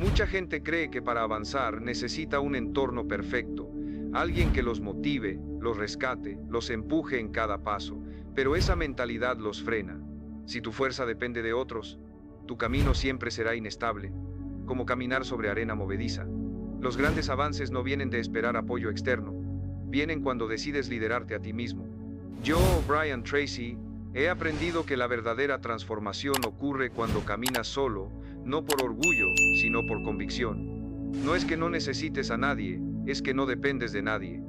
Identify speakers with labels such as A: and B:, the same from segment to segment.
A: Mucha gente cree que para avanzar necesita un entorno perfecto, alguien que los motive, los rescate, los empuje en cada paso, pero esa mentalidad los frena. Si tu fuerza depende de otros, tu camino siempre será inestable, como caminar sobre arena movediza. Los grandes avances no vienen de esperar apoyo externo, vienen cuando decides liderarte a ti mismo. Yo, Brian Tracy, he aprendido que la verdadera transformación ocurre cuando caminas solo, no por orgullo, sino por convicción. No es que no necesites a nadie, es que no dependes de nadie.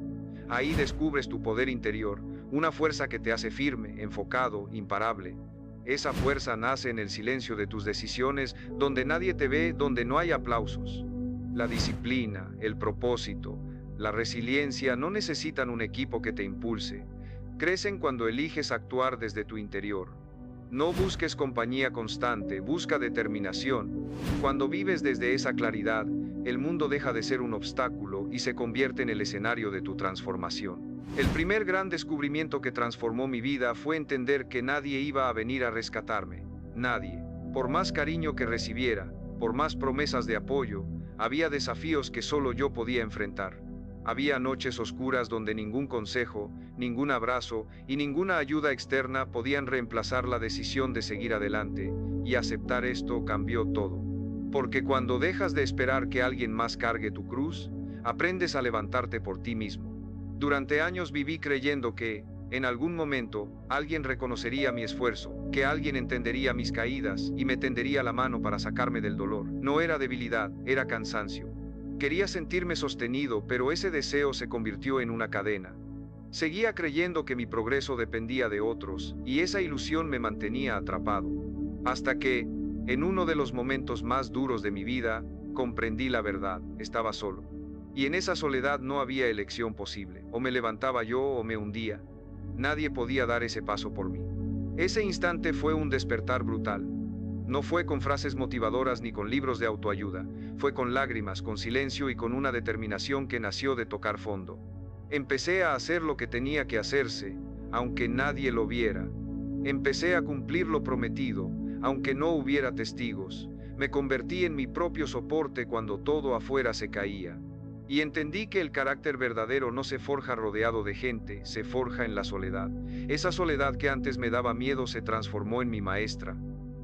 A: Ahí descubres tu poder interior, una fuerza que te hace firme, enfocado, imparable. Esa fuerza nace en el silencio de tus decisiones, donde nadie te ve, donde no hay aplausos. La disciplina, el propósito, la resiliencia no necesitan un equipo que te impulse. Crecen cuando eliges actuar desde tu interior. No busques compañía constante, busca determinación. Cuando vives desde esa claridad, el mundo deja de ser un obstáculo y se convierte en el escenario de tu transformación. El primer gran descubrimiento que transformó mi vida fue entender que nadie iba a venir a rescatarme. Nadie. Por más cariño que recibiera, por más promesas de apoyo, había desafíos que solo yo podía enfrentar. Había noches oscuras donde ningún consejo, ningún abrazo y ninguna ayuda externa podían reemplazar la decisión de seguir adelante, y aceptar esto cambió todo. Porque cuando dejas de esperar que alguien más cargue tu cruz, aprendes a levantarte por ti mismo. Durante años viví creyendo que, en algún momento, alguien reconocería mi esfuerzo, que alguien entendería mis caídas y me tendería la mano para sacarme del dolor. No era debilidad, era cansancio. Quería sentirme sostenido, pero ese deseo se convirtió en una cadena. Seguía creyendo que mi progreso dependía de otros, y esa ilusión me mantenía atrapado. Hasta que, en uno de los momentos más duros de mi vida, comprendí la verdad: estaba solo. Y en esa soledad no había elección posible. O me levantaba yo o me hundía. Nadie podía dar ese paso por mí. Ese instante fue un despertar brutal. No fue con frases motivadoras ni con libros de autoayuda, fue con lágrimas, con silencio y con una determinación que nació de tocar fondo. Empecé a hacer lo que tenía que hacerse, aunque nadie lo viera. Empecé a cumplir lo prometido, aunque no hubiera testigos. Me convertí en mi propio soporte cuando todo afuera se caía. Y entendí que el carácter verdadero no se forja rodeado de gente, se forja en la soledad. Esa soledad que antes me daba miedo se transformó en mi maestra.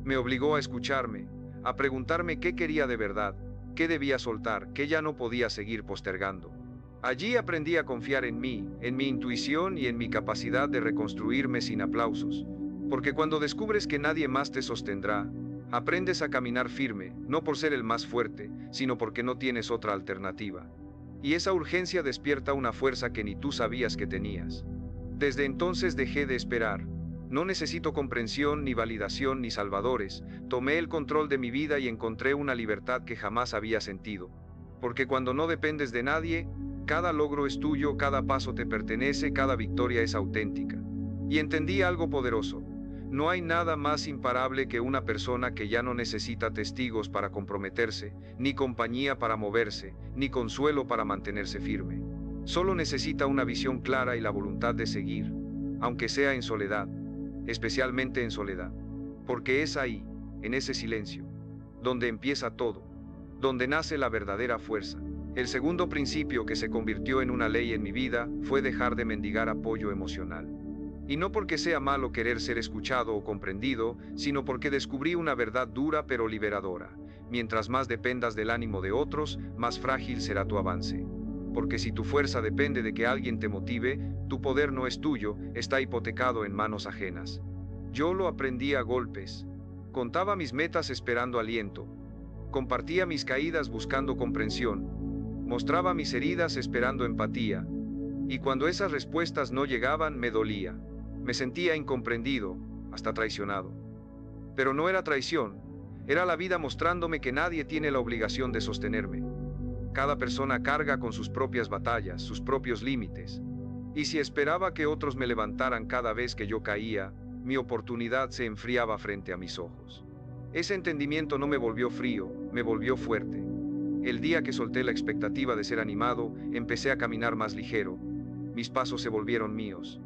A: Me obligó a escucharme, a preguntarme qué quería de verdad, qué debía soltar, qué ya no podía seguir postergando. Allí aprendí a confiar en mí, en mi intuición y en mi capacidad de reconstruirme sin aplausos. Porque cuando descubres que nadie más te sostendrá, aprendes a caminar firme, no por ser el más fuerte, sino porque no tienes otra alternativa. Y esa urgencia despierta una fuerza que ni tú sabías que tenías. Desde entonces dejé de esperar. No necesito comprensión, ni validación, ni salvadores. Tomé el control de mi vida y encontré una libertad que jamás había sentido. Porque cuando no dependes de nadie, cada logro es tuyo, cada paso te pertenece, cada victoria es auténtica. Y entendí algo poderoso. No hay nada más imparable que una persona que ya no necesita testigos para comprometerse, ni compañía para moverse, ni consuelo para mantenerse firme. Solo necesita una visión clara y la voluntad de seguir, aunque sea en soledad. Especialmente en soledad, porque es ahí, en ese silencio, donde empieza todo, donde nace la verdadera fuerza. El segundo principio que se convirtió en una ley en mi vida fue dejar de mendigar apoyo emocional. Y no porque sea malo querer ser escuchado o comprendido, sino porque descubrí una verdad dura pero liberadora. Mientras más dependas del ánimo de otros, más frágil será tu avance. Porque si tu fuerza depende de que alguien te motive, tu poder no es tuyo, está hipotecado en manos ajenas. Yo lo aprendí a golpes. Contaba mis metas esperando aliento. Compartía mis caídas buscando comprensión. Mostraba mis heridas esperando empatía. Y cuando esas respuestas no llegaban, me dolía. Me sentía incomprendido, hasta traicionado. Pero no era traición, era la vida mostrándome que nadie tiene la obligación de sostenerme. Cada persona carga con sus propias batallas, sus propios límites. Y si esperaba que otros me levantaran cada vez que yo caía, mi oportunidad se enfriaba frente a mis ojos. Ese entendimiento no me volvió frío, me volvió fuerte. El día que solté la expectativa de ser animado, empecé a caminar más ligero. Mis pasos se volvieron míos.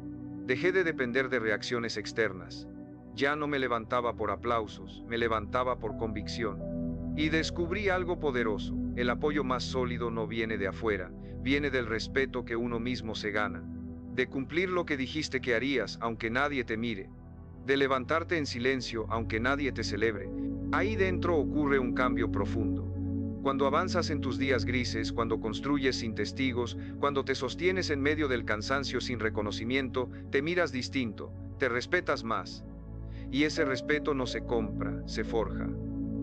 A: Dejé de depender de reacciones externas. Ya no me levantaba por aplausos, me levantaba por convicción. Y descubrí algo poderoso: el apoyo más sólido no viene de afuera, viene del respeto que uno mismo se gana, de cumplir lo que dijiste que harías aunque nadie te mire, de levantarte en silencio aunque nadie te celebre. Ahí dentro ocurre un cambio profundo. Cuando avanzas en tus días grises, cuando construyes sin testigos, cuando te sostienes en medio del cansancio sin reconocimiento, te miras distinto, te respetas más. Y ese respeto no se compra, se forja.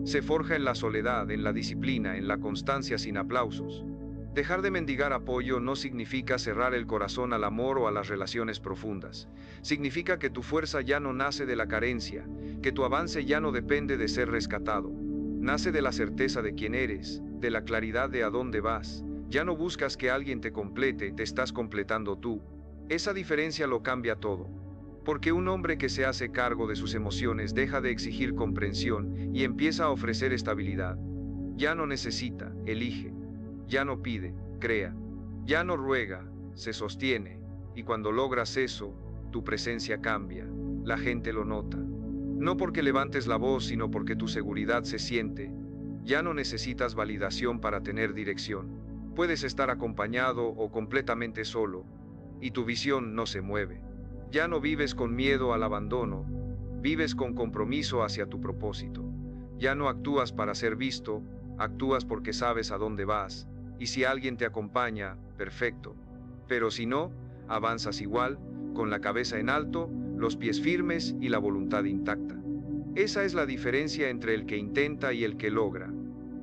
A: Se forja en la soledad, en la disciplina, en la constancia sin aplausos. Dejar de mendigar apoyo no significa cerrar el corazón al amor o a las relaciones profundas. Significa que tu fuerza ya no nace de la carencia, que tu avance ya no depende de ser rescatado. Nace de la certeza de quién eres, de la claridad de a dónde vas. Ya no buscas que alguien te complete, te estás completando tú. Esa diferencia lo cambia todo. Porque un hombre que se hace cargo de sus emociones deja de exigir comprensión y empieza a ofrecer estabilidad. Ya no necesita, elige. Ya no pide, crea. Ya no ruega, se sostiene. Y cuando logras eso, tu presencia cambia. La gente lo nota. No porque levantes la voz, sino porque tu seguridad se siente. Ya no necesitas validación para tener dirección. Puedes estar acompañado o completamente solo, y tu visión no se mueve. Ya no vives con miedo al abandono, vives con compromiso hacia tu propósito. Ya no actúas para ser visto, actúas porque sabes a dónde vas, y si alguien te acompaña, perfecto. Pero si no, avanzas igual, con la cabeza en alto, los pies firmes y la voluntad intacta. Esa es la diferencia entre el que intenta y el que logra.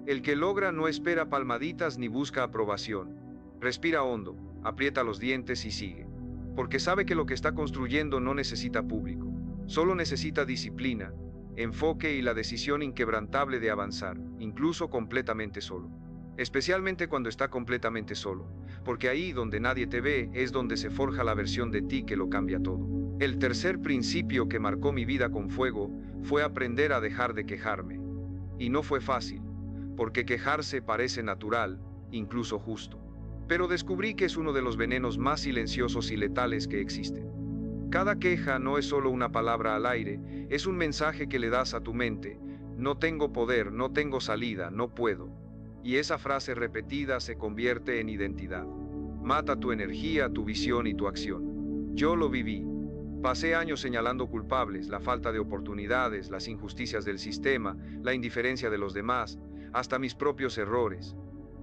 A: El que logra no espera palmaditas ni busca aprobación. Respira hondo, aprieta los dientes y sigue. Porque sabe que lo que está construyendo no necesita público. Solo necesita disciplina, enfoque y la decisión inquebrantable de avanzar, incluso completamente solo. Especialmente cuando está completamente solo, porque ahí donde nadie te ve es donde se forja la versión de ti que lo cambia todo. El tercer principio que marcó mi vida con fuego fue aprender a dejar de quejarme. Y no fue fácil, porque quejarse parece natural, incluso justo. Pero descubrí que es uno de los venenos más silenciosos y letales que existen. Cada queja no es solo una palabra al aire, es un mensaje que le das a tu mente: no tengo poder, no tengo salida, no puedo. Y esa frase repetida se convierte en identidad. Mata tu energía, tu visión y tu acción. Yo lo viví. Pasé años señalando culpables, la falta de oportunidades, las injusticias del sistema, la indiferencia de los demás, hasta mis propios errores.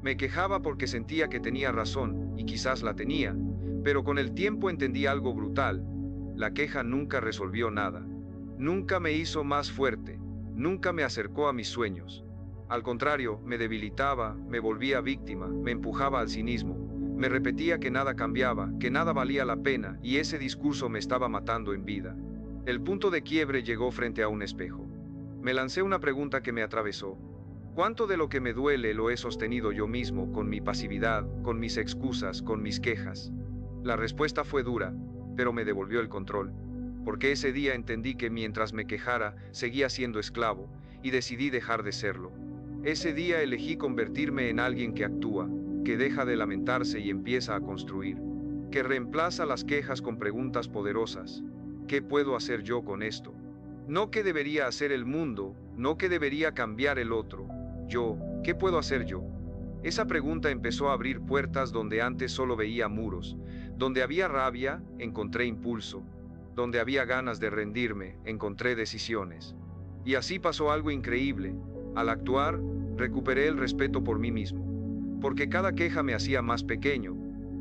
A: Me quejaba porque sentía que tenía razón, y quizás la tenía, pero con el tiempo entendí algo brutal: la queja nunca resolvió nada. Nunca me hizo más fuerte, nunca me acercó a mis sueños. Al contrario, me debilitaba, me volvía víctima, me empujaba al cinismo. Me repetía que nada cambiaba, que nada valía la pena, y ese discurso me estaba matando en vida. El punto de quiebre llegó frente a un espejo. Me lancé una pregunta que me atravesó: ¿cuánto de lo que me duele lo he sostenido yo mismo, con mi pasividad, con mis excusas, con mis quejas? La respuesta fue dura, pero me devolvió el control. Porque ese día entendí que mientras me quejara, seguía siendo esclavo, y decidí dejar de serlo. Ese día elegí convertirme en alguien que actúa, que deja de lamentarse y empieza a construir, que reemplaza las quejas con preguntas poderosas. ¿Qué puedo hacer yo con esto? No qué debería hacer el mundo, no qué debería cambiar el otro. Yo, ¿qué puedo hacer yo? Esa pregunta empezó a abrir puertas donde antes solo veía muros. Donde había rabia, encontré impulso. Donde había ganas de rendirme, encontré decisiones. Y así pasó algo increíble. Al actuar, recuperé el respeto por mí mismo. Porque cada queja me hacía más pequeño,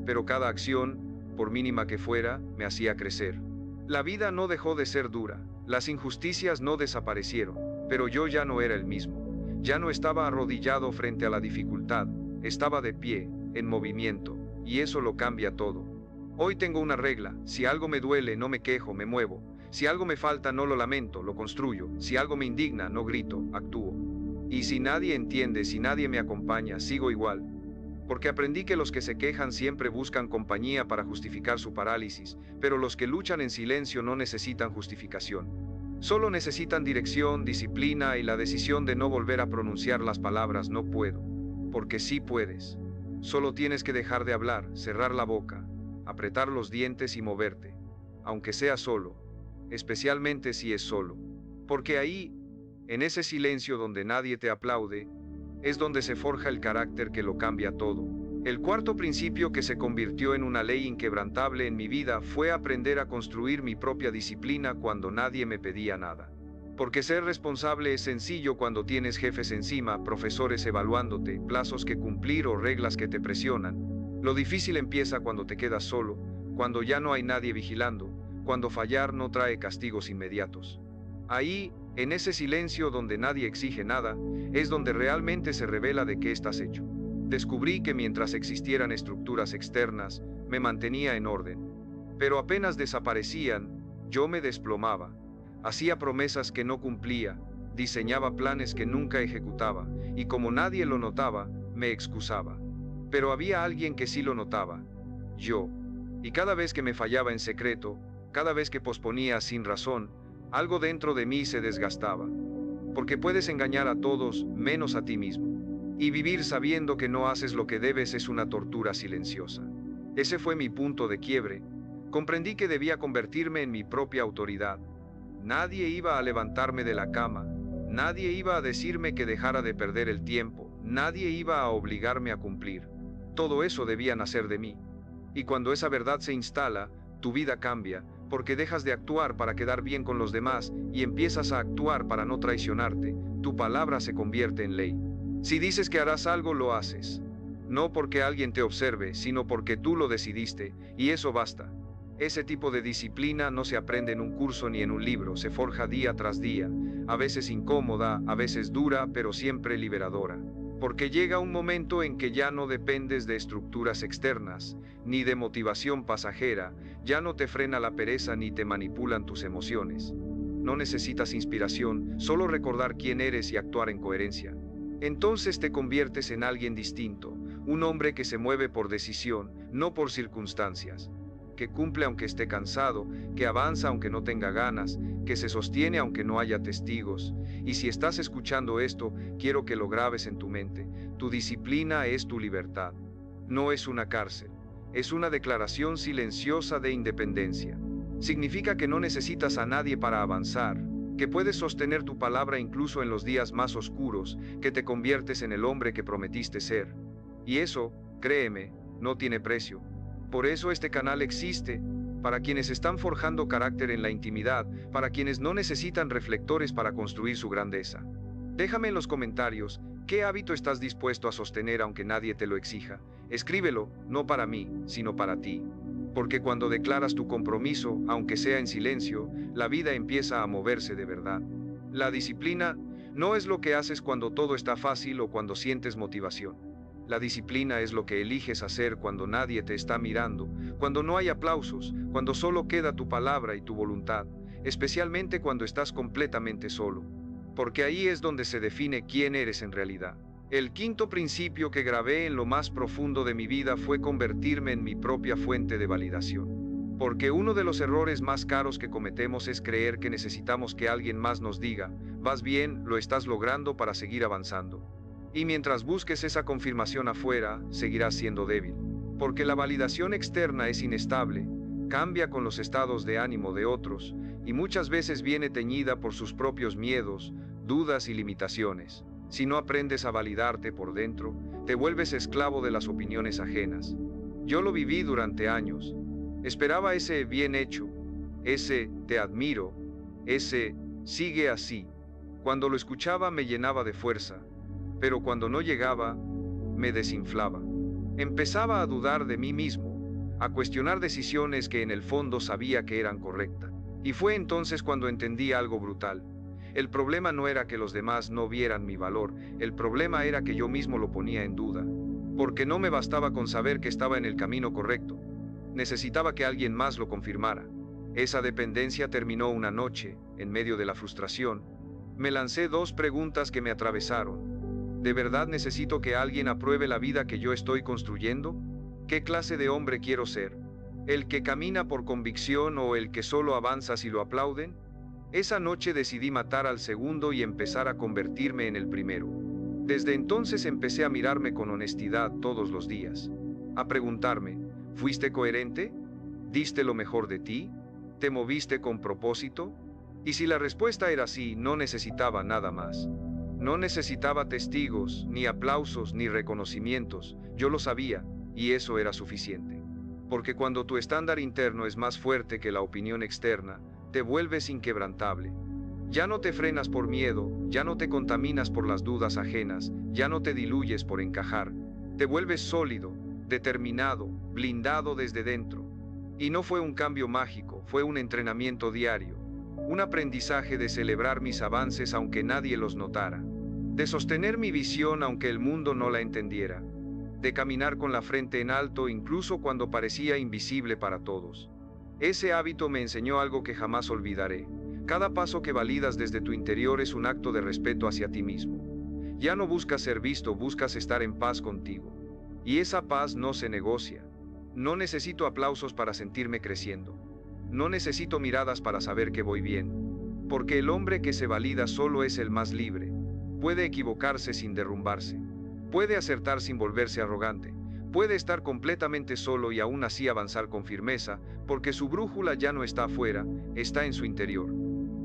A: pero cada acción, por mínima que fuera, me hacía crecer. La vida no dejó de ser dura, las injusticias no desaparecieron, pero yo ya no era el mismo. Ya no estaba arrodillado frente a la dificultad, estaba de pie, en movimiento, y eso lo cambia todo. Hoy tengo una regla: si algo me duele, no me quejo, me muevo. Si algo me falta, no lo lamento, lo construyo. Si algo me indigna, no grito, actúo. Y si nadie entiende, si nadie me acompaña, sigo igual. Porque aprendí que los que se quejan siempre buscan compañía para justificar su parálisis, pero los que luchan en silencio no necesitan justificación. Solo necesitan dirección, disciplina y la decisión de no volver a pronunciar las palabras no puedo. Porque sí puedes. Solo tienes que dejar de hablar, cerrar la boca, apretar los dientes y moverte. Aunque sea solo. Especialmente si es solo. Porque ahí En ese silencio donde nadie te aplaude, es donde se forja el carácter que lo cambia todo. El cuarto principio que se convirtió en una ley inquebrantable en mi vida fue aprender a construir mi propia disciplina cuando nadie me pedía nada. Porque ser responsable es sencillo cuando tienes jefes encima, profesores evaluándote, plazos que cumplir o reglas que te presionan. Lo difícil empieza cuando te quedas solo, cuando ya no hay nadie vigilando, cuando fallar no trae castigos inmediatos. Ahí, en ese silencio donde nadie exige nada, es donde realmente se revela de qué estás hecho. Descubrí que mientras existieran estructuras externas, me mantenía en orden. Pero apenas desaparecían, yo me desplomaba. Hacía promesas que no cumplía, diseñaba planes que nunca ejecutaba, y como nadie lo notaba, me excusaba. Pero había alguien que sí lo notaba: yo. Y cada vez que me fallaba en secreto, cada vez que posponía sin razón, algo dentro de mí se desgastaba. Porque puedes engañar a todos, menos a ti mismo. Y vivir sabiendo que no haces lo que debes es una tortura silenciosa. Ese fue mi punto de quiebre. Comprendí que debía convertirme en mi propia autoridad. Nadie iba a levantarme de la cama, nadie iba a decirme que dejara de perder el tiempo, nadie iba a obligarme a cumplir. Todo eso debía nacer de mí. Y cuando esa verdad se instala, tu vida cambia, porque dejas de actuar para quedar bien con los demás y empiezas a actuar para no traicionarte. Tu palabra se convierte en ley. Si dices que harás algo, lo haces. No porque alguien te observe, sino porque tú lo decidiste, y eso basta. Ese tipo de disciplina no se aprende en un curso ni en un libro, se forja día tras día, a veces incómoda, a veces dura, pero siempre liberadora. Porque llega un momento en que ya no dependes de estructuras externas, ni de motivación pasajera, ya no te frena la pereza ni te manipulan tus emociones. No necesitas inspiración, solo recordar quién eres y actuar en coherencia. Entonces te conviertes en alguien distinto, un hombre que se mueve por decisión, no por circunstancias. Que cumple aunque esté cansado, que avanza aunque no tenga ganas, que se sostiene aunque no haya testigos. Y si estás escuchando esto, quiero que lo grabes en tu mente. Tu disciplina es tu libertad. No es una cárcel. Es una declaración silenciosa de independencia. Significa que no necesitas a nadie para avanzar, que puedes sostener tu palabra incluso en los días más oscuros, que te conviertes en el hombre que prometiste ser. Y eso, créeme, no tiene precio. Por eso este canal existe, para quienes están forjando carácter en la intimidad, para quienes no necesitan reflectores para construir su grandeza. Déjame en los comentarios, ¿qué hábito estás dispuesto a sostener aunque nadie te lo exija? Escríbelo, no para mí, sino para ti. Porque cuando declaras tu compromiso, aunque sea en silencio, la vida empieza a moverse de verdad. La disciplina no es lo que haces cuando todo está fácil o cuando sientes motivación. La disciplina es lo que eliges hacer cuando nadie te está mirando, cuando no hay aplausos, cuando solo queda tu palabra y tu voluntad, especialmente cuando estás completamente solo. Porque ahí es donde se define quién eres en realidad. El quinto principio que grabé en lo más profundo de mi vida fue convertirme en mi propia fuente de validación. Porque uno de los errores más caros que cometemos es creer que necesitamos que alguien más nos diga, vas bien, lo estás logrando para seguir avanzando. Y mientras busques esa confirmación afuera, seguirás siendo débil. Porque la validación externa es inestable, cambia con los estados de ánimo de otros, y muchas veces viene teñida por sus propios miedos, dudas y limitaciones. Si no aprendes a validarte por dentro, te vuelves esclavo de las opiniones ajenas. Yo lo viví durante años. Esperaba ese bien hecho, ese te admiro, ese sigue así. Cuando lo escuchaba me llenaba de fuerza. Pero cuando no llegaba, me desinflaba. Empezaba a dudar de mí mismo, a cuestionar decisiones que en el fondo sabía que eran correctas. Y fue entonces cuando entendí algo brutal. El problema no era que los demás no vieran mi valor, el problema era que yo mismo lo ponía en duda. Porque no me bastaba con saber que estaba en el camino correcto. Necesitaba que alguien más lo confirmara. Esa dependencia terminó una noche, en medio de la frustración. Me lancé dos preguntas que me atravesaron. ¿De verdad necesito que alguien apruebe la vida que yo estoy construyendo? ¿Qué clase de hombre quiero ser? ¿El que camina por convicción o el que solo avanza si lo aplauden? Esa noche decidí matar al segundo y empezar a convertirme en el primero. Desde entonces empecé a mirarme con honestidad todos los días. A preguntarme, ¿fuiste coherente? ¿Diste lo mejor de ti? ¿Te moviste con propósito? Y si la respuesta era sí, no necesitaba nada más. No necesitaba testigos, ni aplausos, ni reconocimientos, yo lo sabía, y eso era suficiente. Porque cuando tu estándar interno es más fuerte que la opinión externa, te vuelves inquebrantable. Ya no te frenas por miedo, ya no te contaminas por las dudas ajenas, ya no te diluyes por encajar. Te vuelves sólido, determinado, blindado desde dentro. Y no fue un cambio mágico, fue un entrenamiento diario. Un aprendizaje de celebrar mis avances aunque nadie los notara. De sostener mi visión aunque el mundo no la entendiera. De caminar con la frente en alto incluso cuando parecía invisible para todos. Ese hábito me enseñó algo que jamás olvidaré. Cada paso que validas desde tu interior es un acto de respeto hacia ti mismo. Ya no buscas ser visto, buscas estar en paz contigo. Y esa paz no se negocia. No necesito aplausos para sentirme creciendo. No necesito miradas para saber que voy bien. Porque el hombre que se valida solo es el más libre. Puede equivocarse sin derrumbarse. Puede acertar sin volverse arrogante. Puede estar completamente solo y aún así avanzar con firmeza, porque su brújula ya no está afuera, está en su interior.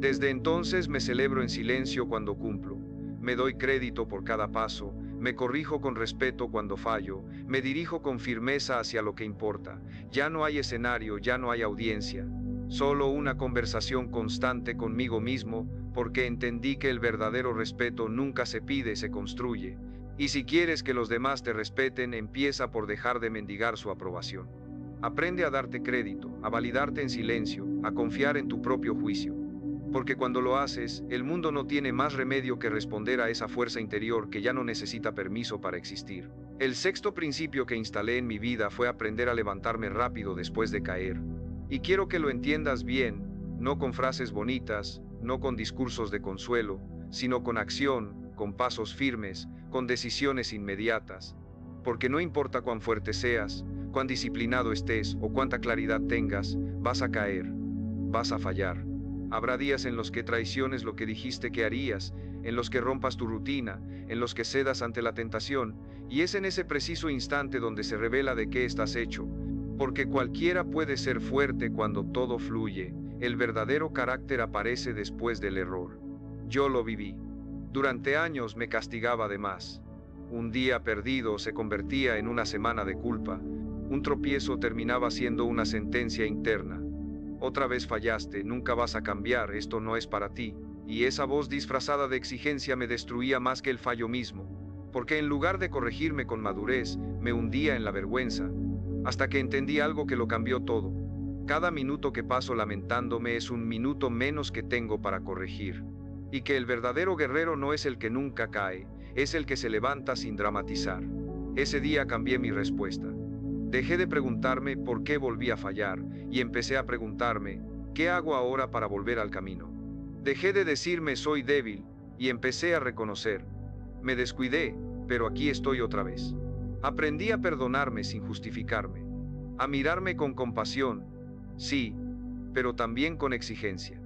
A: Desde entonces me celebro en silencio cuando cumplo. Me doy crédito por cada paso, me corrijo con respeto cuando fallo, me dirijo con firmeza hacia lo que importa. Ya no hay escenario, ya no hay audiencia. Solo una conversación constante conmigo mismo, porque entendí que el verdadero respeto nunca se pide, se construye. Y si quieres que los demás te respeten, empieza por dejar de mendigar su aprobación. Aprende a darte crédito, a validarte en silencio, a confiar en tu propio juicio. Porque cuando lo haces, el mundo no tiene más remedio que responder a esa fuerza interior que ya no necesita permiso para existir. El sexto principio que instalé en mi vida fue aprender a levantarme rápido después de caer. Y quiero que lo entiendas bien, no con frases bonitas, no con discursos de consuelo, sino con acción, con pasos firmes, con decisiones inmediatas. Porque no importa cuán fuerte seas, cuán disciplinado estés o cuánta claridad tengas, vas a caer, vas a fallar. Habrá días en los que traiciones lo que dijiste que harías, en los que rompas tu rutina, en los que cedas ante la tentación, y es en ese preciso instante donde se revela de qué estás hecho. Porque cualquiera puede ser fuerte cuando todo fluye, el verdadero carácter aparece después del error. Yo lo viví. Durante años me castigaba de más. Un día perdido se convertía en una semana de culpa. Un tropiezo terminaba siendo una sentencia interna. Otra vez fallaste, nunca vas a cambiar, esto no es para ti. Y esa voz disfrazada de exigencia me destruía más que el fallo mismo. Porque en lugar de corregirme con madurez, me hundía en la vergüenza. Hasta que entendí algo que lo cambió todo. Cada minuto que paso lamentándome es un minuto menos que tengo para corregir. Y que el verdadero guerrero no es el que nunca cae, es el que se levanta sin dramatizar. Ese día cambié mi respuesta. Dejé de preguntarme por qué volví a fallar y empecé a preguntarme, ¿qué hago ahora para volver al camino? Dejé de decirme soy débil y empecé a reconocer. Me descuidé, pero aquí estoy otra vez. Aprendí a perdonarme sin justificarme, a mirarme con compasión, sí, pero también con exigencia.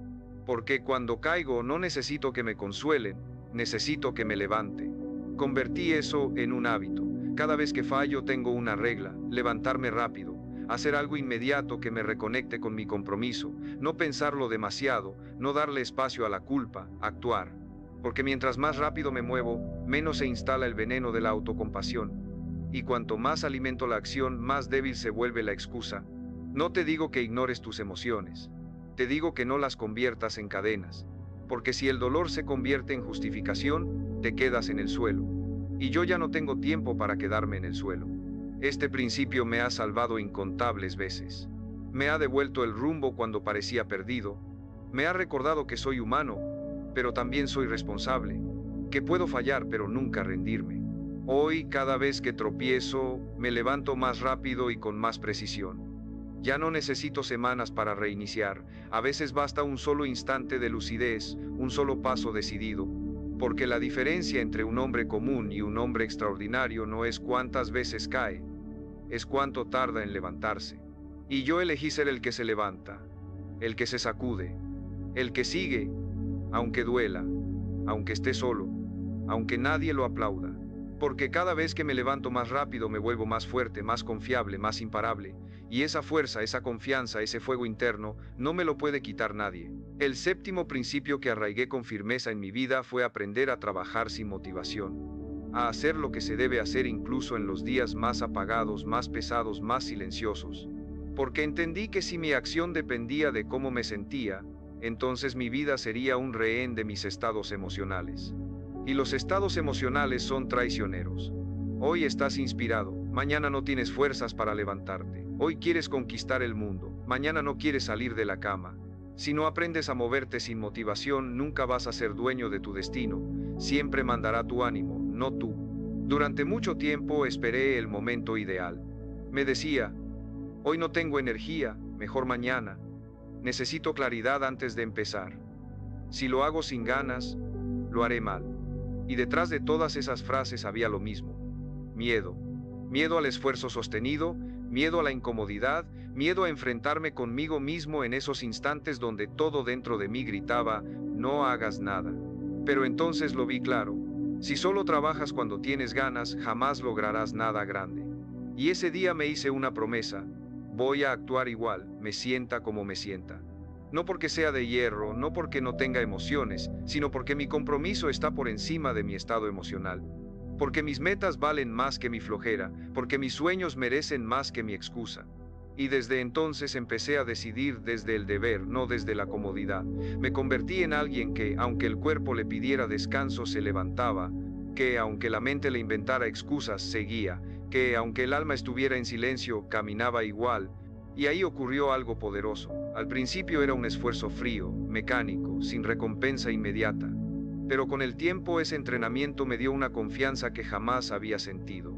A: Porque cuando caigo no necesito que me consuelen, necesito que me levante. Convertí eso en un hábito. Cada vez que fallo tengo una regla, levantarme rápido, hacer algo inmediato que me reconecte con mi compromiso, no pensarlo demasiado, no darle espacio a la culpa, actuar. Porque mientras más rápido me muevo, menos se instala el veneno de la autocompasión. Y cuanto más alimento la acción, más débil se vuelve la excusa. No te digo que ignores tus emociones. Te digo que no las conviertas en cadenas. Porque si el dolor se convierte en justificación, te quedas en el suelo. Y yo ya no tengo tiempo para quedarme en el suelo. Este principio me ha salvado incontables veces. Me ha devuelto el rumbo cuando parecía perdido. Me ha recordado que soy humano, pero también soy responsable. Que puedo fallar pero nunca rendirme. Hoy, cada vez que tropiezo, me levanto más rápido y con más precisión. Ya no necesito semanas para reiniciar. A veces basta un solo instante de lucidez, un solo paso decidido. Porque la diferencia entre un hombre común y un hombre extraordinario no es cuántas veces cae, es cuánto tarda en levantarse. Y yo elegí ser el que se levanta, el que se sacude, el que sigue, aunque duela, aunque esté solo, aunque nadie lo aplauda. Porque cada vez que me levanto más rápido me vuelvo más fuerte, más confiable, más imparable. Y esa fuerza, esa confianza, ese fuego interno, no me lo puede quitar nadie. El séptimo principio que arraigué con firmeza en mi vida fue aprender a trabajar sin motivación. A hacer lo que se debe hacer incluso en los días más apagados, más pesados, más silenciosos. Porque entendí que si mi acción dependía de cómo me sentía, entonces mi vida sería un rehén de mis estados emocionales. Y los estados emocionales son traicioneros. Hoy estás inspirado, mañana no tienes fuerzas para levantarte. Hoy quieres conquistar el mundo, mañana no quieres salir de la cama. Si no aprendes a moverte sin motivación, nunca vas a ser dueño de tu destino. Siempre mandará tu ánimo, no tú. Durante mucho tiempo esperé el momento ideal. Me decía, hoy no tengo energía, mejor mañana. Necesito claridad antes de empezar. Si lo hago sin ganas, lo haré mal. Y detrás de todas esas frases había lo mismo. Miedo. Miedo al esfuerzo sostenido, miedo a la incomodidad, miedo a enfrentarme conmigo mismo en esos instantes donde todo dentro de mí gritaba, no hagas nada. Pero entonces lo vi claro. Si solo trabajas cuando tienes ganas, jamás lograrás nada grande. Y ese día me hice una promesa. Voy a actuar igual, me sienta como me sienta. No porque sea de hierro, no porque no tenga emociones, sino porque mi compromiso está por encima de mi estado emocional. Porque mis metas valen más que mi flojera, porque mis sueños merecen más que mi excusa. Y desde entonces empecé a decidir desde el deber, no desde la comodidad. Me convertí en alguien que, aunque el cuerpo le pidiera descanso, se levantaba, que aunque la mente le inventara excusas, seguía, que aunque el alma estuviera en silencio, caminaba igual. Y ahí ocurrió algo poderoso. Al principio era un esfuerzo frío, mecánico, sin recompensa inmediata. Pero con el tiempo ese entrenamiento me dio una confianza que jamás había sentido.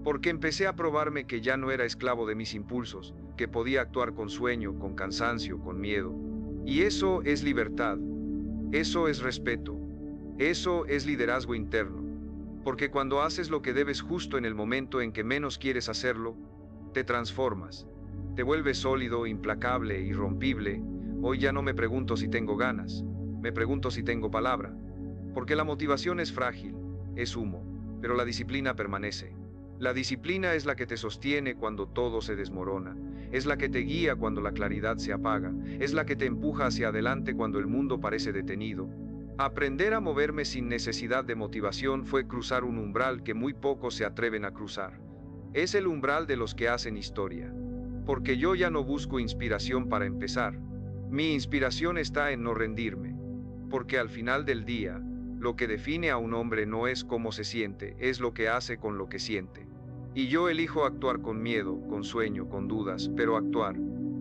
A: Porque empecé a probarme que ya no era esclavo de mis impulsos, que podía actuar con sueño, con cansancio, con miedo. Y eso es libertad. Eso es respeto. Eso es liderazgo interno. Porque cuando haces lo que debes justo en el momento en que menos quieres hacerlo, te transformas. Te vuelves sólido, implacable, irrompible. Hoy ya no me pregunto si tengo ganas, me pregunto si tengo palabra. Porque la motivación es frágil, es humo, pero la disciplina permanece. La disciplina es la que te sostiene cuando todo se desmorona, es la que te guía cuando la claridad se apaga, es la que te empuja hacia adelante cuando el mundo parece detenido. Aprender a moverme sin necesidad de motivación fue cruzar un umbral que muy pocos se atreven a cruzar. Es el umbral de los que hacen historia. Porque yo ya no busco inspiración para empezar. Mi inspiración está en no rendirme. Porque al final del día, lo que define a un hombre no es cómo se siente, es lo que hace con lo que siente. Y yo elijo actuar con miedo, con sueño, con dudas, pero actuar.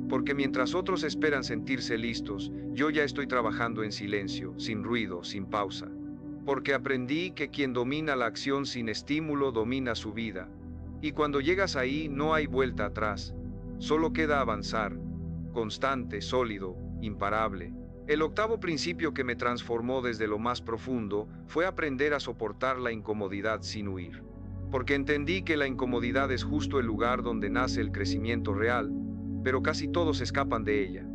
A: Porque mientras otros esperan sentirse listos, yo ya estoy trabajando en silencio, sin ruido, sin pausa. Porque aprendí que quien domina la acción sin estímulo domina su vida. Y cuando llegas ahí no hay vuelta atrás. Solo queda avanzar, constante, sólido, imparable. El octavo principio que me transformó desde lo más profundo fue aprender a soportar la incomodidad sin huir. Porque entendí que la incomodidad es justo el lugar donde nace el crecimiento real, pero casi todos escapan de ella.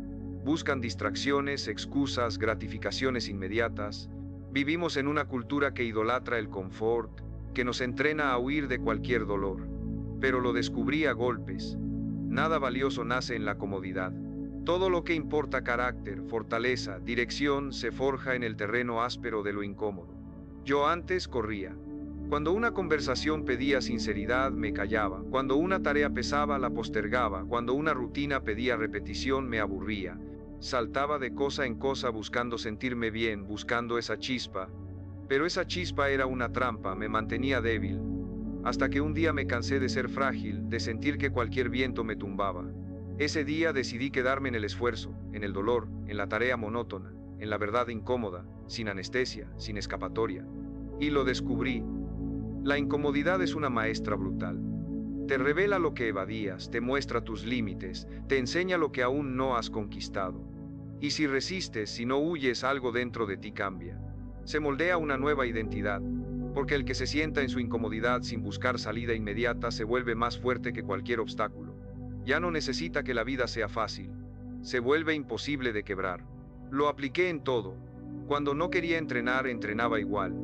A: Buscan distracciones, excusas, gratificaciones inmediatas. Vivimos en una cultura que idolatra el confort, que nos entrena a huir de cualquier dolor. Pero lo descubrí a golpes. Nada valioso nace en la comodidad. Todo lo que importa carácter, fortaleza, dirección, se forja en el terreno áspero de lo incómodo. Yo antes corría. Cuando una conversación pedía sinceridad, me callaba. Cuando una tarea pesaba, la postergaba. Cuando una rutina pedía repetición, me aburría. Saltaba de cosa en cosa buscando sentirme bien, buscando esa chispa. Pero esa chispa era una trampa, me mantenía débil. Hasta que un día me cansé de ser frágil, de sentir que cualquier viento me tumbaba. Ese día decidí quedarme en el esfuerzo, en el dolor, en la tarea monótona, en la verdad incómoda, sin anestesia, sin escapatoria. Y lo descubrí. La incomodidad es una maestra brutal. Te revela lo que evadías, te muestra tus límites, te enseña lo que aún no has conquistado. Y si resistes, si no huyes, algo dentro de ti cambia. Se moldea una nueva identidad. Porque el que se sienta en su incomodidad sin buscar salida inmediata se vuelve más fuerte que cualquier obstáculo. Ya no necesita que la vida sea fácil. Se vuelve imposible de quebrar. Lo apliqué en todo. Cuando no quería entrenar, entrenaba igual.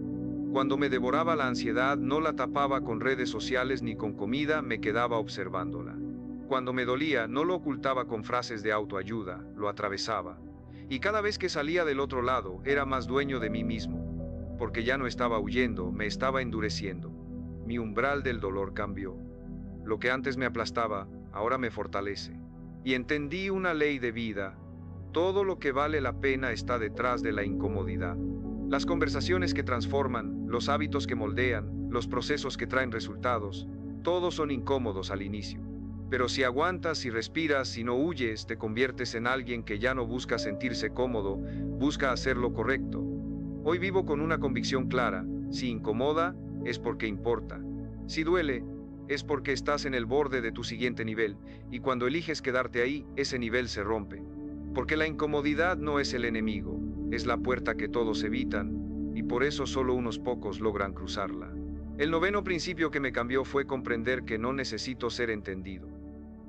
A: Cuando me devoraba la ansiedad, no la tapaba con redes sociales ni con comida, me quedaba observándola. Cuando me dolía, no lo ocultaba con frases de autoayuda, lo atravesaba. Y cada vez que salía del otro lado, era más dueño de mí mismo. Porque ya no estaba huyendo, me estaba endureciendo. Mi umbral del dolor cambió. Lo que antes me aplastaba, ahora me fortalece. Y entendí una ley de vida. Todo lo que vale la pena está detrás de la incomodidad. Las conversaciones que transforman, los hábitos que moldean, los procesos que traen resultados, todos son incómodos al inicio. Pero si aguantas y respiras y no huyes, te conviertes en alguien que ya no busca sentirse cómodo, busca hacer lo correcto. Hoy vivo con una convicción clara: si incomoda, es porque importa. Si duele, es porque estás en el borde de tu siguiente nivel, y cuando eliges quedarte ahí, ese nivel se rompe. Porque la incomodidad no es el enemigo, es la puerta que todos evitan, y por eso solo unos pocos logran cruzarla. El noveno principio que me cambió fue comprender que no necesito ser entendido.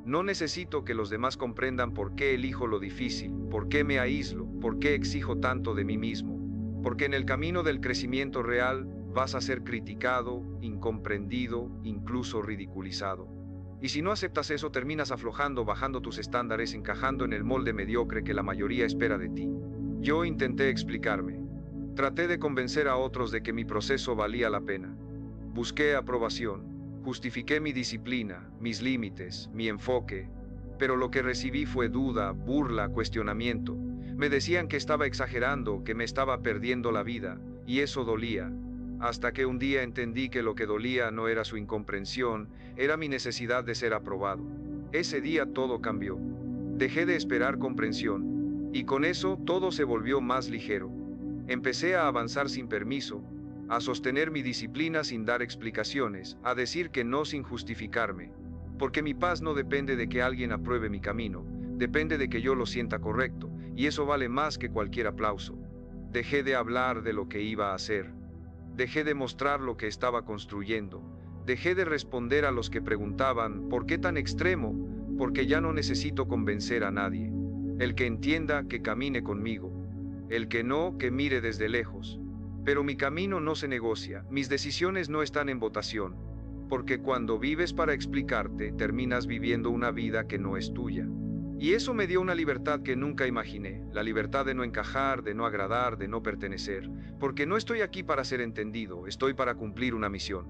A: No necesito que los demás comprendan por qué elijo lo difícil, por qué me aíslo, por qué exijo tanto de mí mismo. Porque en el camino del crecimiento real vas a ser criticado, incomprendido, incluso ridiculizado. Y si no aceptas eso, terminas aflojando, bajando tus estándares, encajando en el molde mediocre que la mayoría espera de ti. Yo intenté explicarme. Traté de convencer a otros de que mi proceso valía la pena. Busqué aprobación. Justifiqué mi disciplina, mis límites, mi enfoque. Pero lo que recibí fue duda, burla, cuestionamiento. Me decían que estaba exagerando, que me estaba perdiendo la vida, y eso dolía. Hasta que un día entendí que lo que dolía no era su incomprensión, era mi necesidad de ser aprobado. Ese día todo cambió. Dejé de esperar comprensión, y con eso todo se volvió más ligero. Empecé a avanzar sin permiso, a sostener mi disciplina sin dar explicaciones, a decir que no sin justificarme. Porque mi paz no depende de que alguien apruebe mi camino, depende de que yo lo sienta correcto, y eso vale más que cualquier aplauso. Dejé de hablar de lo que iba a hacer. Dejé de mostrar lo que estaba construyendo. Dejé de responder a los que preguntaban, ¿por qué tan extremo? Porque ya no necesito convencer a nadie. El que entienda, que camine conmigo. El que no, que mire desde lejos. Pero mi camino no se negocia, mis decisiones no están en votación. Porque cuando vives para explicarte, terminas viviendo una vida que no es tuya. Y eso me dio una libertad que nunca imaginé, la libertad de no encajar, de no agradar, de no pertenecer, porque no estoy aquí para ser entendido, estoy para cumplir una misión.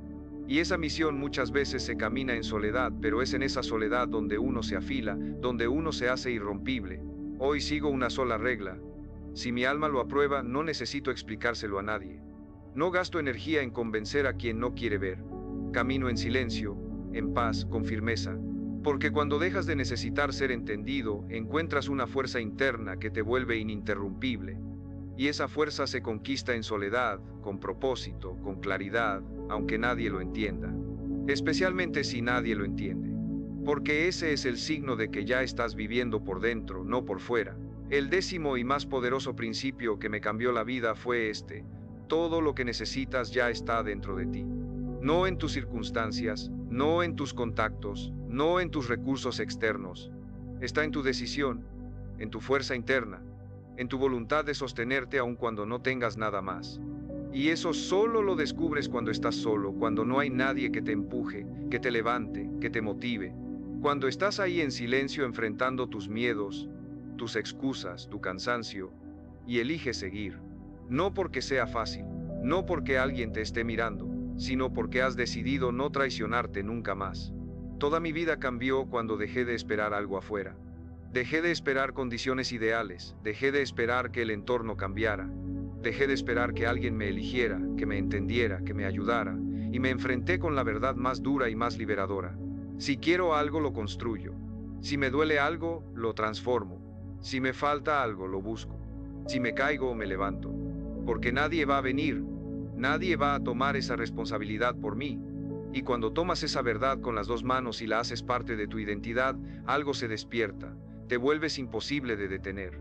A: Y esa misión muchas veces se camina en soledad, pero es en esa soledad donde uno se afila, donde uno se hace irrompible. Hoy sigo una sola regla: si mi alma lo aprueba, no necesito explicárselo a nadie. No gasto energía en convencer a quien no quiere ver. Camino en silencio, en paz, con firmeza. Porque cuando dejas de necesitar ser entendido, encuentras una fuerza interna que te vuelve ininterrumpible. Y esa fuerza se conquista en soledad, con propósito, con claridad, aunque nadie lo entienda. Especialmente si nadie lo entiende. Porque ese es el signo de que ya estás viviendo por dentro, no por fuera. El décimo y más poderoso principio que me cambió la vida fue este: todo lo que necesitas ya está dentro de ti. No en tus circunstancias, no en tus contactos, no en tus recursos externos. Está en tu decisión, en tu fuerza interna, en tu voluntad de sostenerte aun cuando no tengas nada más. Y eso solo lo descubres cuando estás solo, cuando no hay nadie que te empuje, que te levante, que te motive. Cuando estás ahí en silencio enfrentando tus miedos, tus excusas, tu cansancio, y eliges seguir. No porque sea fácil, no porque alguien te esté mirando, sino porque has decidido no traicionarte nunca más. Toda mi vida cambió cuando dejé de esperar algo afuera. Dejé de esperar condiciones ideales, dejé de esperar que el entorno cambiara. Dejé de esperar que alguien me eligiera, que me entendiera, que me ayudara, y me enfrenté con la verdad más dura y más liberadora. Si quiero algo, lo construyo. Si me duele algo, lo transformo. Si me falta algo, lo busco. Si me caigo, me levanto. Porque nadie va a venir, nadie va a tomar esa responsabilidad por mí. Y cuando tomas esa verdad con las dos manos y la haces parte de tu identidad, algo se despierta, te vuelves imposible de detener.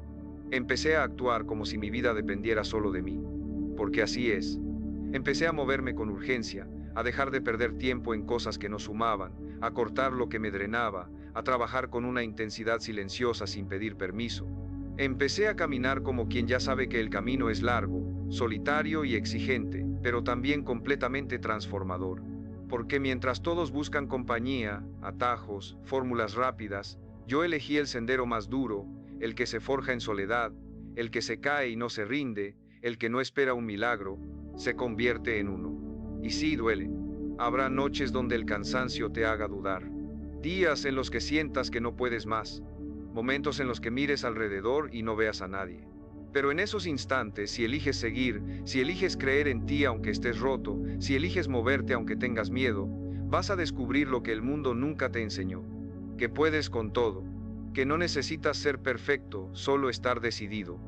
A: Empecé a actuar como si mi vida dependiera solo de mí. Porque así es. Empecé a moverme con urgencia, a dejar de perder tiempo en cosas que no sumaban, a cortar lo que me drenaba, a trabajar con una intensidad silenciosa sin pedir permiso. Empecé a caminar como quien ya sabe que el camino es largo, solitario y exigente, pero también completamente transformador. Porque mientras todos buscan compañía, atajos, fórmulas rápidas, yo elegí el sendero más duro, el que se forja en soledad, el que se cae y no se rinde, el que no espera un milagro, se convierte en uno. Y sí duele. Habrá noches donde el cansancio te haga dudar, días en los que sientas que no puedes más, momentos en los que mires alrededor y no veas a nadie. Pero en esos instantes, si eliges seguir, si eliges creer en ti aunque estés roto, si eliges moverte aunque tengas miedo, vas a descubrir lo que el mundo nunca te enseñó, que puedes con todo, que no necesitas ser perfecto, solo estar decidido,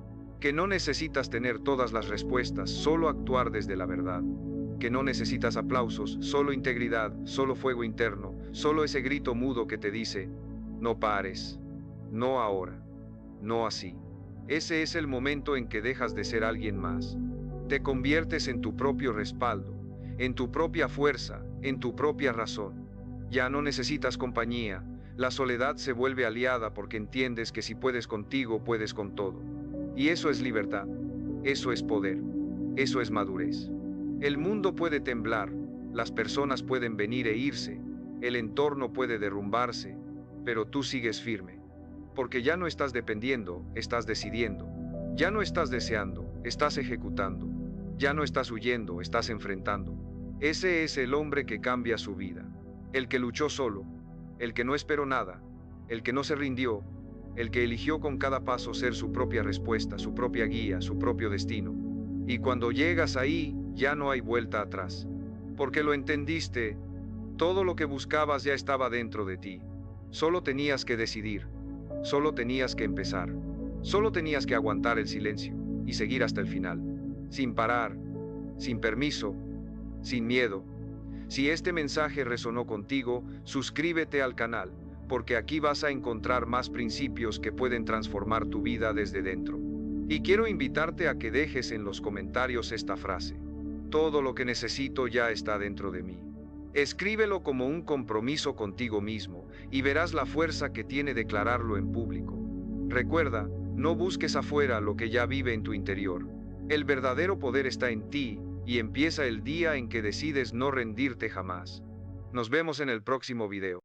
A: que no necesitas tener todas las respuestas, solo actuar desde la verdad, que no necesitas aplausos, solo integridad, solo fuego interno, solo ese grito mudo que te dice, no pares, no ahora, no así. Ese es el momento en que dejas de ser alguien más. Te conviertes en tu propio respaldo, en tu propia fuerza, en tu propia razón. Ya no necesitas compañía. La soledad se vuelve aliada porque entiendes que si puedes contigo, puedes con todo. Y eso es libertad. Eso es poder. Eso es madurez. El mundo puede temblar, las personas pueden venir e irse, el entorno puede derrumbarse, pero tú sigues firme. Porque ya no estás dependiendo, estás decidiendo. Ya no estás deseando, estás ejecutando. Ya no estás huyendo, estás enfrentando. Ese es el hombre que cambia su vida. El que luchó solo, el que no esperó nada, el que no se rindió, el que eligió con cada paso ser su propia respuesta, su propia guía, su propio destino. Y cuando llegas ahí, ya no hay vuelta atrás. Porque lo entendiste, todo lo que buscabas ya estaba dentro de ti. Solo tenías que decidir. Solo tenías que empezar. Solo tenías que aguantar el silencio y seguir hasta el final. Sin parar, sin permiso, sin miedo. Si este mensaje resonó contigo, suscríbete al canal, porque aquí vas a encontrar más principios que pueden transformar tu vida desde dentro. Y quiero invitarte a que dejes en los comentarios esta frase. Todo lo que necesito ya está dentro de mí. Escríbelo como un compromiso contigo mismo y verás la fuerza que tiene declararlo en público. Recuerda, no busques afuera lo que ya vive en tu interior. El verdadero poder está en ti y empieza el día en que decides no rendirte jamás. Nos vemos en el próximo video.